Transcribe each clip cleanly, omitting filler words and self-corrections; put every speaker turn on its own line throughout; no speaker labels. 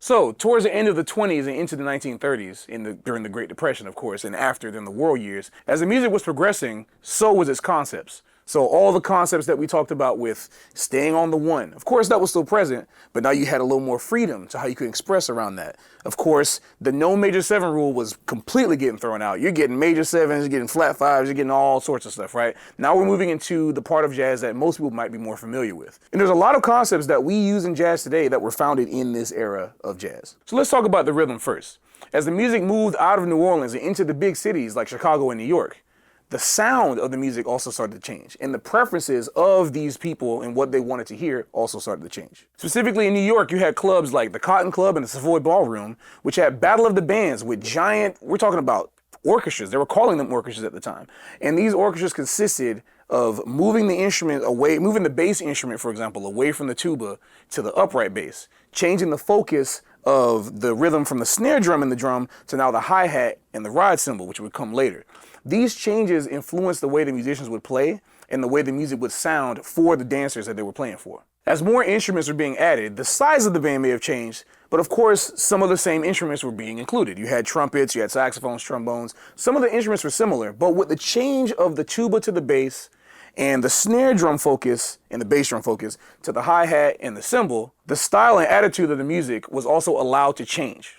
So, towards the end of the 20s and into the 1930s, during the Great Depression, of course, and after during the war years, as the music was progressing, so was its concepts. So all the concepts that we talked about with staying on the one, of course that was still present, but now you had a little more freedom to how you could express around that. Of course, the no major seven rule was completely getting thrown out. You're getting major sevens, you're getting flat fives, you're getting all sorts of stuff, right? Now we're moving into the part of jazz that most people might be more familiar with. And there's a lot of concepts that we use in jazz today that were founded in this era of jazz. So let's talk about the rhythm first. As the music moved out of New Orleans and into the big cities like Chicago and New York, the sound of the music also started to change, and the preferences of these people and what they wanted to hear also started to change. Specifically in New York, you had clubs like the Cotton Club and the Savoy Ballroom, which had Battle of the Bands with giant, we're talking about orchestras. They were calling them orchestras at the time. And these orchestras consisted of moving the instrument away, moving the bass instrument, for example, away from the tuba to the upright bass, changing the focus of the rhythm from the snare drum and the drum to now the hi-hat and the ride cymbal, which would come later. These changes influenced the way the musicians would play and the way the music would sound for the dancers that they were playing for. As more instruments were being added, the size of the band may have changed, but of course, some of the same instruments were being included. You had trumpets, you had saxophones, trombones. Some of the instruments were similar, but with the change of the tuba to the bass and the snare drum focus and the bass drum focus to the hi-hat and the cymbal, the style and attitude of the music was also allowed to change.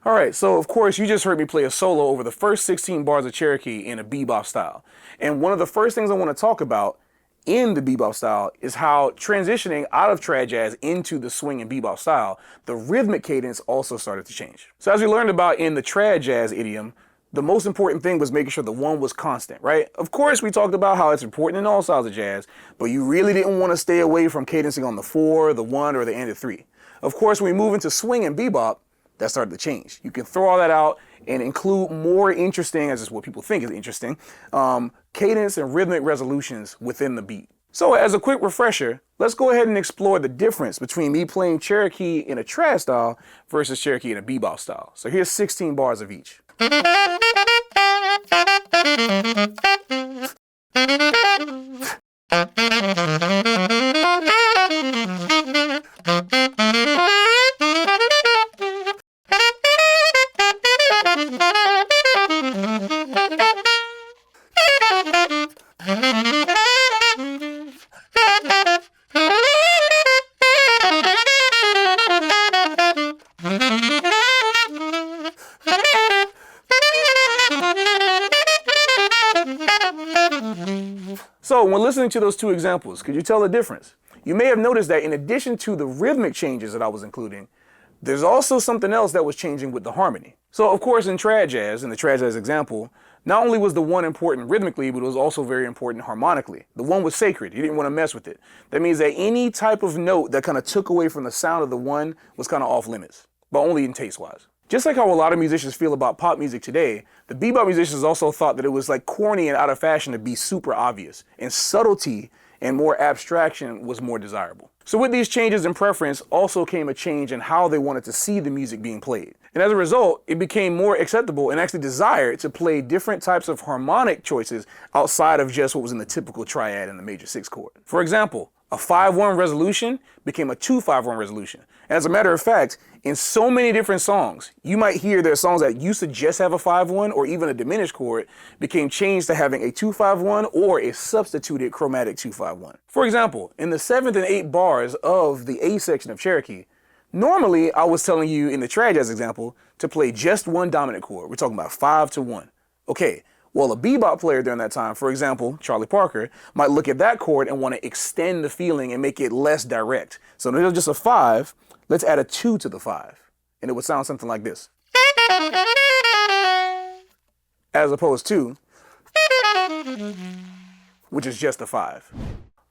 Alright, so of course you just heard me play a solo over the first 16 bars of Cherokee in a bebop style. And one of the first things I want to talk about in the bebop style is how transitioning out of trad jazz into the swing and bebop style, the rhythmic cadence also started to change. So as we learned about in the trad jazz idiom, the most important thing was making sure the one was constant, right? Of course, we talked about how it's important in all styles of jazz, but you really didn't want to stay away from cadencing on the 4, the 1, or the end of 3. Of course, when we move into swing and bebop, that started to change. You can throw all that out and include more interesting, as is what people think is interesting, cadence and rhythmic resolutions within the beat. So as a quick refresher, let's go ahead and explore the difference between me playing Cherokee in a trad style versus Cherokee in a bebop style. So here's 16 bars of each. So when listening to those two examples, could you tell the difference? You may have noticed that in addition to the rhythmic changes that I was including, there's also something else that was changing with the harmony. So of course in trad jazz, in the trad jazz example, not only was the one important rhythmically, but it was also very important harmonically. The one was sacred. You didn't want to mess with it. That means that any type of note that kind of took away from the sound of the one was kind of off limits, but only in taste-wise. Just like how a lot of musicians feel about pop music today, the bebop musicians also thought that it was like corny and out of fashion to be super obvious, and subtlety and more abstraction was more desirable. So with these changes in preference also came a change in how they wanted to see the music being played. And as a result, it became more acceptable and actually desired to play different types of harmonic choices outside of just what was in the typical triad and the major 6 chord. For example, a 5-1 resolution became a 2-5-1 resolution. And as a matter of fact, in so many different songs, you might hear there are songs that used to just have a 5-1 or even a diminished chord became changed to having a 2-5-1 or a substituted chromatic 2-5-1. For example, in the 7th and 8th bars of the A section of Cherokee, normally I was telling you in the trad jazz example to play just one dominant chord. We're talking about 5-1. Okay. Well, a bebop player during that time, for example, Charlie Parker, might look at that chord and want to extend the feeling and make it less direct. So instead of just a 5, let's add a 2 to the 5. And it would sound something like this. As opposed to, which is just a 5.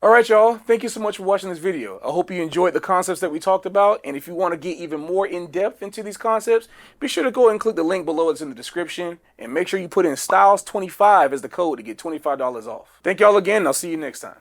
All right, y'all. Thank you so much for watching this video. I hope you enjoyed the concepts that we talked about. And if you want to get even more in-depth into these concepts, be sure to go and click the link below. It's in the description. And make sure you put in Styles25 as the code to get $25 off. Thank y'all again. I'll see you next time.